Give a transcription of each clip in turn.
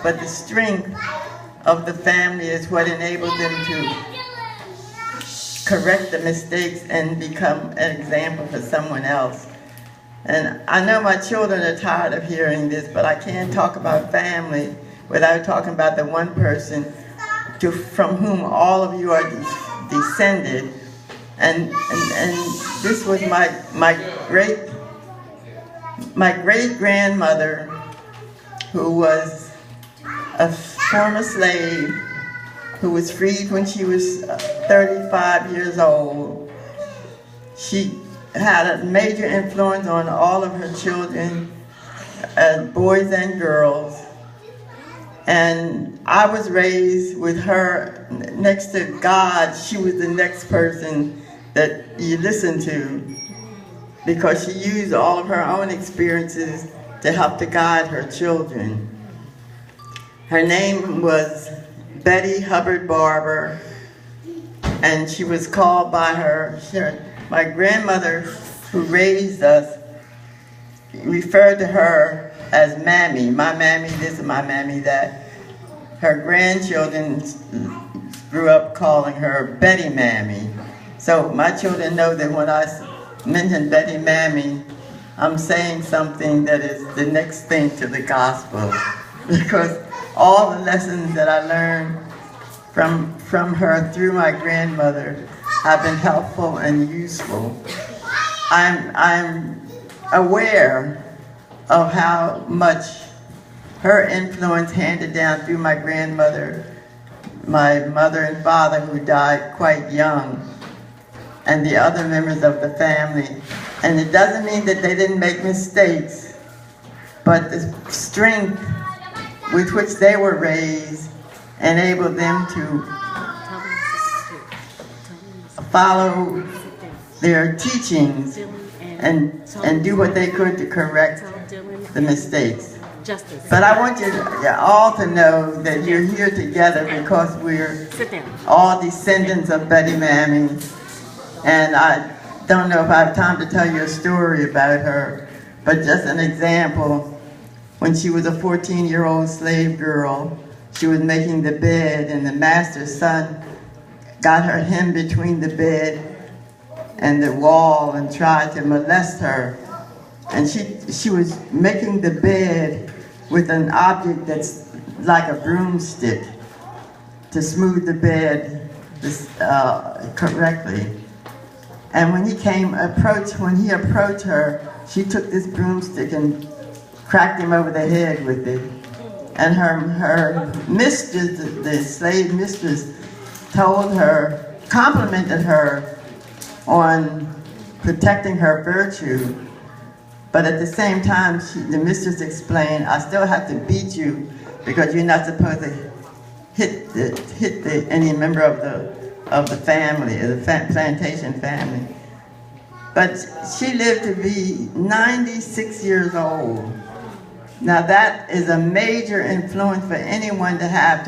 but the strength of the family is what enabled them to correct the mistakes and become an example for someone else. And I know my children are tired of hearing this, but I can't talk about family without talking about the one person from whom all of you are descended. And this was my great-grandmother, who was a former slave, who was freed when she was 35 years old. She had a major influence on all of her children, boys and girls. And I was raised with her next to God. She was the next person that you listen to, because she used all of her own experiences to help to guide her children. Her name was Betty Hubbard Barber, and she was called by my grandmother, who raised us, referred to her as Mammy. My Mammy this and my Mammy that. Her grandchildren grew up calling her Betty Mammy. So my children know that when I mention Betty Mammy, I'm saying something that is the next thing to the gospel, because all the lessons that I learned from her through my grandmother have been helpful and useful. I'm aware of how much her influence handed down through my grandmother, my mother and father, who died quite young, and the other members of the family. And it doesn't mean that they didn't make mistakes, but the strength with which they were raised enabled them to follow their teachings and do what they could to correct the mistakes. But I want you all to know that you're here together because we're all descendants of Betty Mammy. And I don't know if I have time to tell you a story about her, but just an example. When she was a 14-year-old slave girl, she was making the bed, and the master's son got her hemmed between the bed and the wall and tried to molest her. And she was making the bed with an object that's like a broomstick to smooth the bed correctly. And when he approached her, she took this broomstick and cracked him over the head with it. And her mistress, the slave mistress, complimented her on protecting her virtue. But at the same time, the mistress explained, I still have to beat you because you're not supposed to hit any member of the family, of the plantation family. But she lived to be 96 years old. Now that is a major influence for anyone to have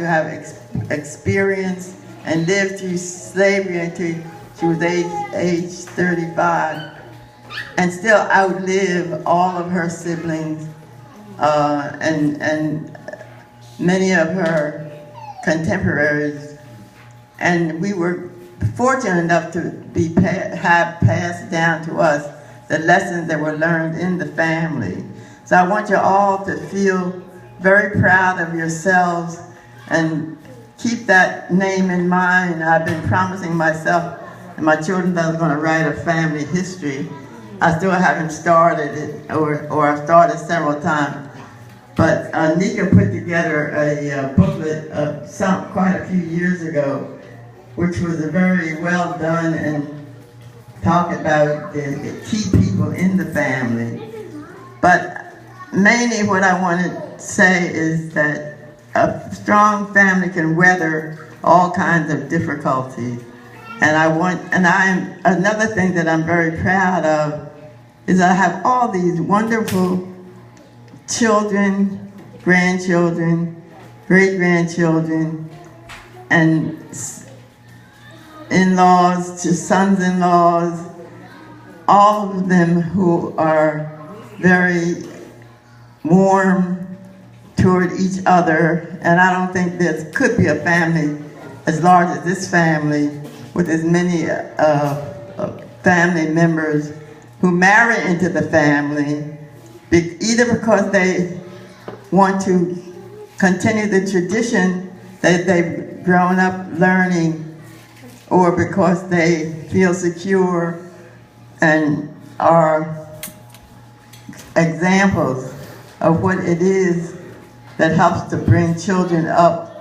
experience and live through slavery until she was age 35, and still outlive all of her siblings and many of her contemporaries. And we were fortunate enough to have passed down to us the lessons that were learned in the family. So I want you all to feel very proud of yourselves and keep that name in mind. I've been promising myself and my children that I was going to write a family history. I still haven't started it, or I've started several times. But Nika put together a booklet quite a few years ago, which was a very well done and talked about the key people in the family. But mainly what I want to say is that a strong family can weather all kinds of difficulties. And another thing that I'm very proud of is I have all these wonderful children, grandchildren, great-grandchildren, and in-laws to sons-in-laws, all of them who are very warm toward each other, and I don't think there could be a family as large as this family with as many family members who marry into the family, either because they want to continue the tradition that they've grown up learning, or because they feel secure and are examples of what it is that helps to bring children up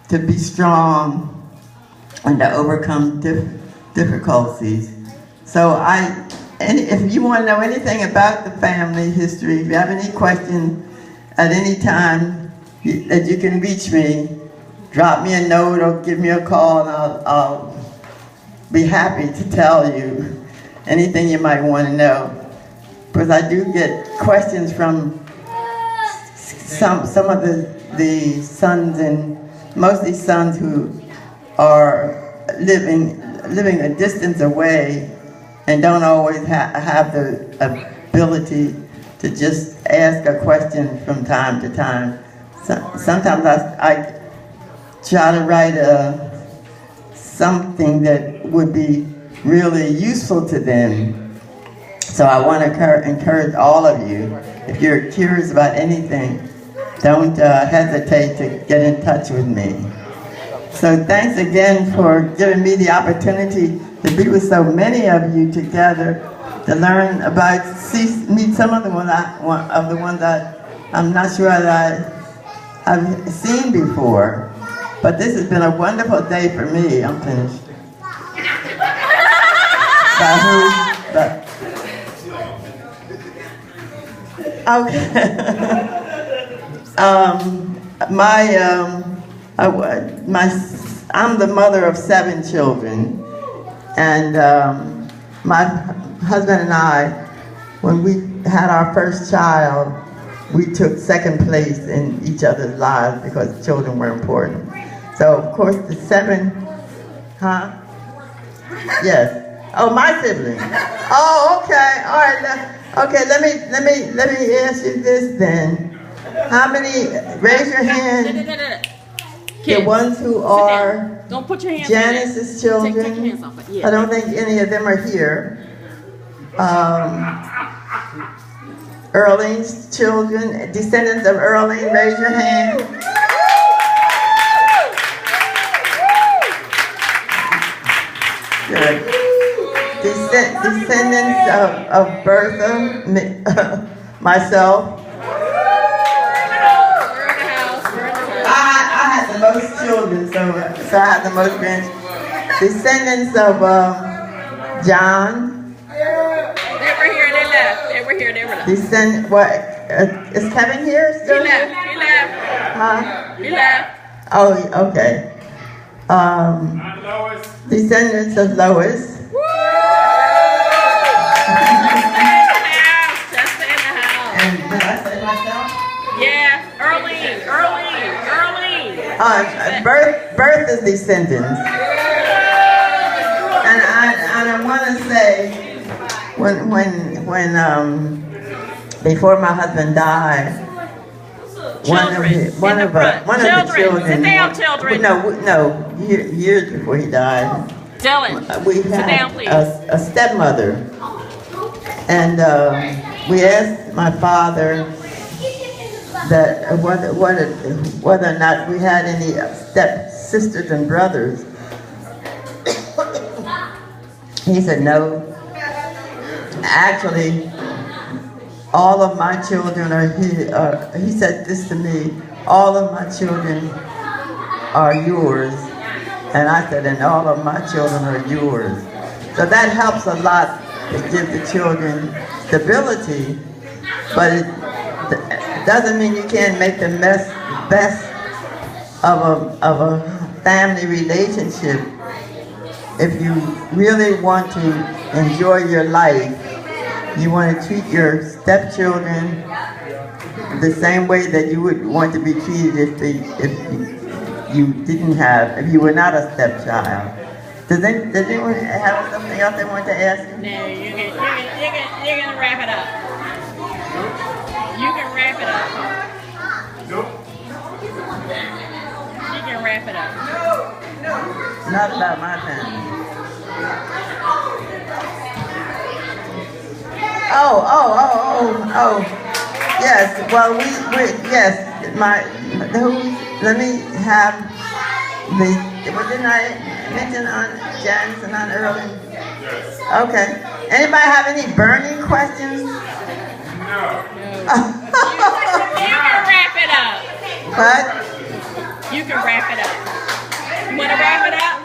to be strong and to overcome difficulties. So if you want to know anything about the family history, if you have any questions at any time that you can reach me, drop me a note or give me a call, and I'll be happy to tell you anything you might want to know. Because I do get questions from some of the sons, and mostly sons who are living a distance away and don't always have the ability to just ask a question from time to time. Sometimes I try to write something that would be really useful to them. So I want to encourage all of you, if you're curious about anything, don't hesitate to get in touch with me. So thanks again for giving me the opportunity to be with so many of you together, to learn about, meet some of the ones that I'm not sure that I've seen before. But this has been a wonderful day for me. I'm finished. Okay. I'm the mother of 7 children, and my husband and I, when we had our first child, we took second place in each other's lives because children were important. So of course the 7, Yes. Oh, my siblings. Oh, okay. All right. Okay. Let me ask you this then. How many? Raise your hand. The ones who are Don't put your hands Janice's children. Take your hands off. Yeah. I don't think any of them are here. Earlene's children, descendants of Earlene, raise your hand. Good. Descendants of Bertha, myself. I had the most children, so I had the most grandchildren. Descendants of John. They were here, they left. They were here, they were left. What? Is Kevin here still? He left. Huh? He left. Oh, okay. Descendants of Lois. Just in the house. And did I say myself? Yeah, Earlene. Bertha's descendants. And I want to say, when before my husband died, one of the children. Sit down, children. No, years before he died. Dylan, We sit down, had please. a stepmother, and we asked my father that whether or not we had any step sisters and brothers. He said no. Actually, all of my children are here. He said this to me: all of my children are yours. And I said, and all of my children are yours. So that helps a lot to give the children stability, but it doesn't mean you can't make the best of a family relationship. If you really want to enjoy your life, you want to treat your stepchildren the same way that you would want to be treated if you were not a stepchild. Does anyone have something else they want to ask you? No, you can wrap it up. You can wrap it up. You can wrap it up. Not about my family. Oh. Yes. Well, yes. Let me have didn't I mention Aunt Janice and Aunt Early? Okay. Anybody have any burning questions? No. You can wrap it up. What? You can wrap it up. You want to wrap it up?